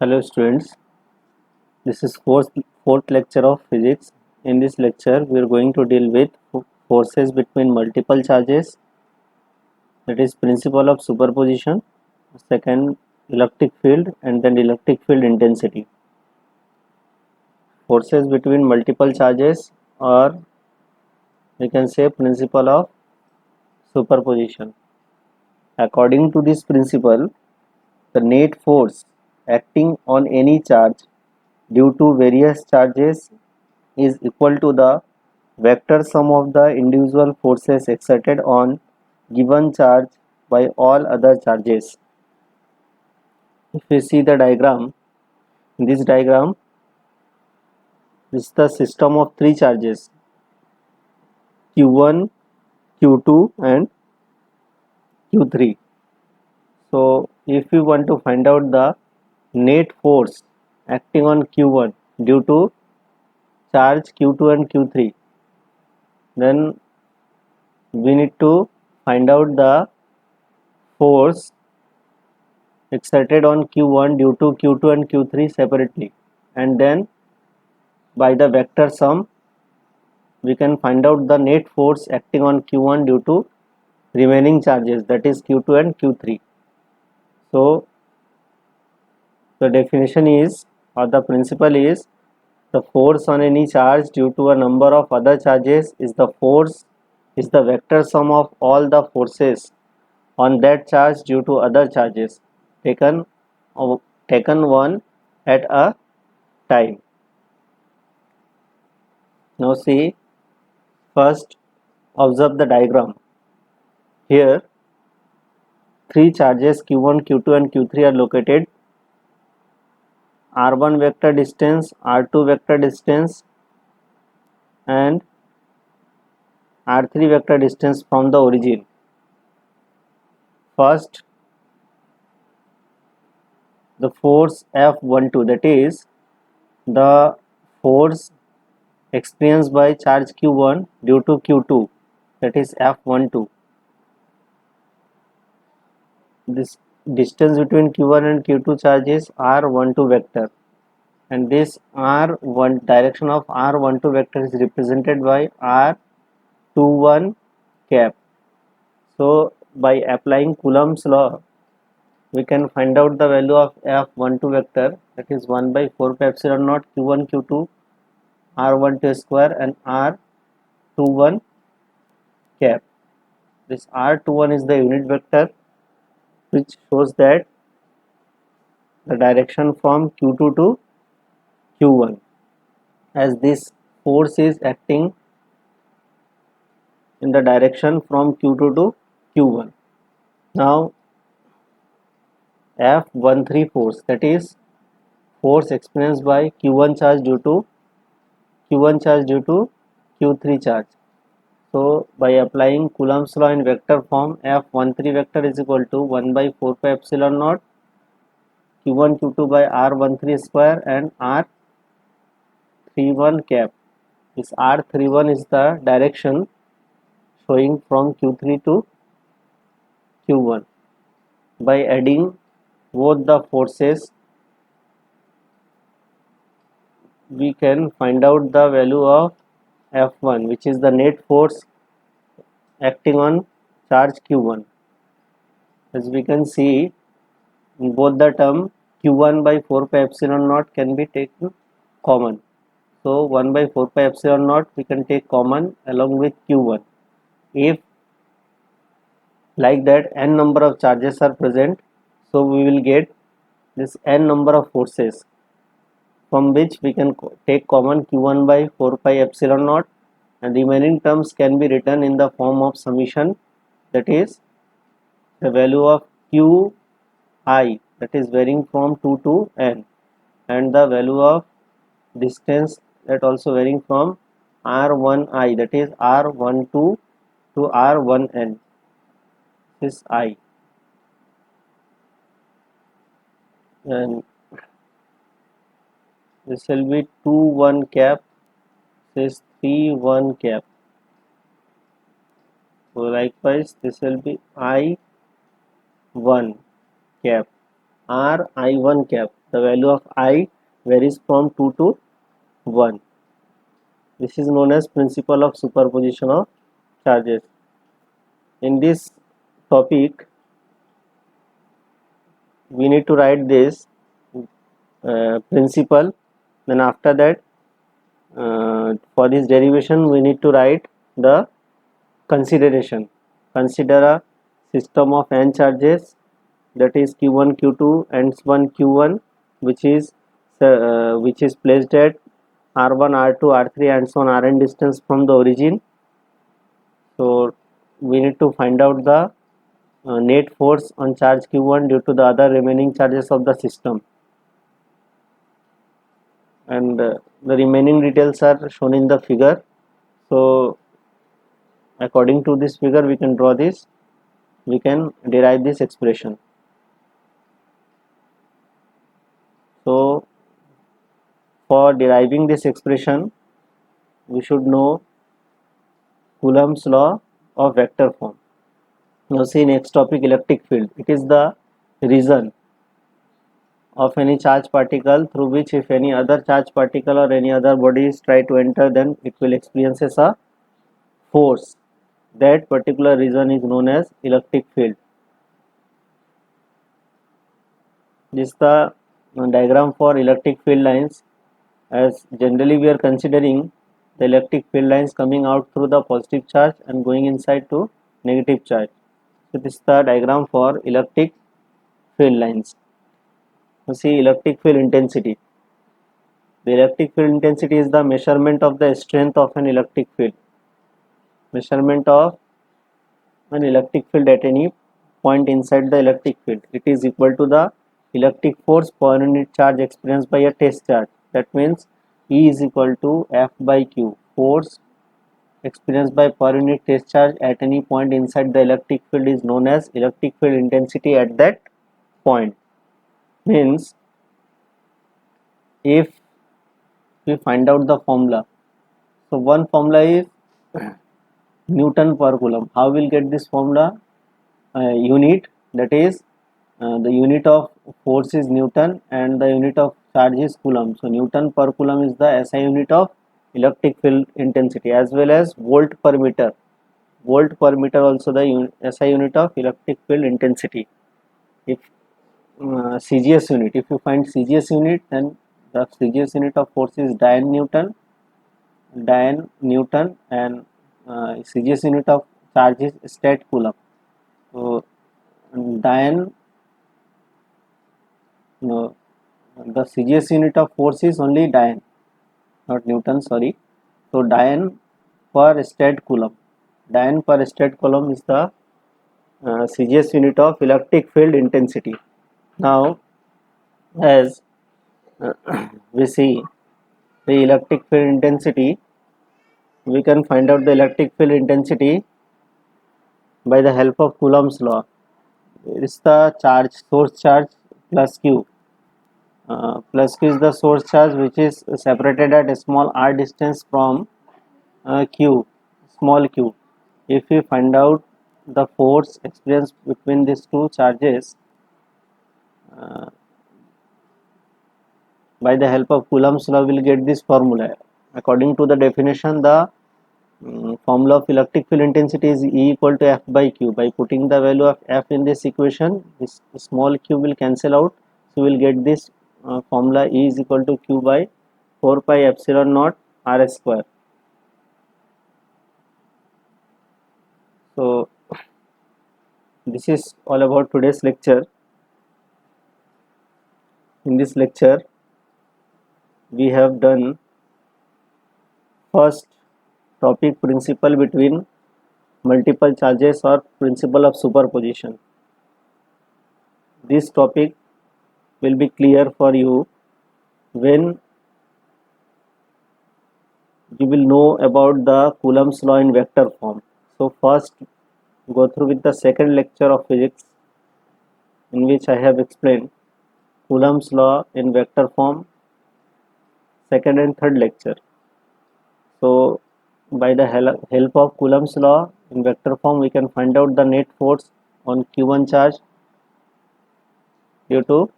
Hello students, this is fourth lecture of physics. In this lecture, we are going to deal with forces between multiple charges, that is principle of superposition, second electric field and then electric field intensity. Forces between multiple charges, or we can say principle of superposition. According to this principle, the net force acting on any charge due to various charges is equal to the vector sum of the individual forces exerted on given charge by all other charges. If we see the diagram, in this diagram, this is the system of three charges Q1, Q2 and Q3. So if we want to find out the net force acting on Q1 due to charge Q2 and Q3, then we need to find out the force exerted on Q1 due to Q2 and Q3 separately, and then by the vector sum we can find out the net force acting on Q1 due to remaining charges, that is Q2 and Q3. So the definition is, or the principle is, the force on any charge due to a number of other charges is the vector sum of all the forces on that charge due to other charges taken taken one at a time. Now see, first observe the diagram. Here three charges Q1, Q2 and Q3 are located. R1 vector distance, R2 vector distance and R3 vector distance from the origin. First, the force F12, that is the force experienced by charge Q1 due to Q2, that is F12. This distance between Q1 and Q2 charges R12 vector, and this R1 direction of R12 vector is represented by R21 cap. So by applying Coulomb's law, we can find out the value of F12 vector, that is 1 by 4 pi epsilon naught Q1 Q2 R12 square and R21 cap. This R21 is the unit vector which shows that the direction from Q2 to Q1, as this force is acting in the direction from Q2 to Q1. Now F13 force, that is force experienced by Q1 charge due to Q3 charge. So by applying Coulomb's law in vector form, F13 vector is equal to 1 by 4 pi epsilon naught Q1 Q2 by R13 square and R31 cap. This R31 is the direction showing from Q3 to Q1. By adding both the forces, we can find out the value of F1, which is the net force acting on charge Q1. As we can see, in both the term Q1 by 4 pi epsilon naught can be taken common. So 1 by 4 pi epsilon naught we can take common along with Q1. If like that n number of charges are present, so we will get this n number of forces, from which we can take common Q1 by 4 pi epsilon naught, and remaining terms can be written in the form of summation, that is the value of Qi, that is varying from 2 to n, and the value of distance that also varying from R1i, that is R12 to R1n, is I, and this will be 2 1 cap, this 3 1 cap. So likewise this will be I1 cap, R I1 cap. The value of I varies from 2 to 1. This is known as principle of superposition of charges. In this topic, we need to write this principle. Then after that, for this derivation, we need to write the consideration. Consider a system of n charges, that is q1, q2 and s1, q1, which is placed at r1, r2, r3 and so on rn distance from the origin. So we need to find out the net force on charge q1 due to the other remaining charges of the system, and the remaining details are shown in the figure. So according to this figure, we can draw this, we can derive this expression. So for deriving this expression, we should know Coulomb's law of vector form. Now see next topic, electric field. It is the region of any charged particle through which if any other charged particle or any other bodies try to enter, then it will experiences a force. That particular region is known as electric field. This is the diagram for electric field lines, as generally we are considering the electric field lines coming out through the positive charge and going inside to negative charge. So this is the diagram for electric field lines. You see electric field intensity. The electric field intensity is the measurement of the strength of an electric field. Measurement of an electric field at any point inside the electric field. It is equal to the electric force per unit charge experienced by a test charge. That means E is equal to F by Q. Force experienced by per unit test charge at any point inside the electric field is known as electric field intensity at that point. Means if we find out the formula, so one formula is Newton per Coulomb. How will get this formula? Unit, that is the unit of force is Newton and the unit of charge is Coulomb. So Newton per Coulomb is the SI unit of electric field intensity, as well as volt per meter. Volt per meter also the SI unit of electric field intensity. If CGS unit, if you find CGS unit, then the CGS unit of force is Diane Newton, and CGS unit of charge is stat Coulomb. So Diane, no, the CGS unit of force is only Diane, not Newton, sorry. So Diane per stat Coulomb. Diane per stat Coulomb is the CGS unit of electric field intensity. Now, as we see the electric field intensity, we can find out the electric field intensity by the help of Coulomb's law. It is the charge, source charge plus Q. Plus Q is the source charge which is separated at a small r distance from Q, small q. If we find out the force experienced between these two charges by the help of Coulomb's law, we will get this formula. According to the definition, the formula of electric field intensity is E equal to F by Q. By putting the value of F in this equation, this small q will cancel out. So we will get this formula E is equal to Q by 4 pi epsilon naught R square. So this is all about today's lecture. In this lecture, we have done first topic, principle between multiple charges or principle of superposition. This topic will be clear for you when you will know about the Coulomb's law in vector form. So first go through with the second lecture of physics, in which I have explained Coulomb's law in vector form, second and third lecture. So by the help of Coulomb's law in vector form, we can find out the net force on q1 charge due to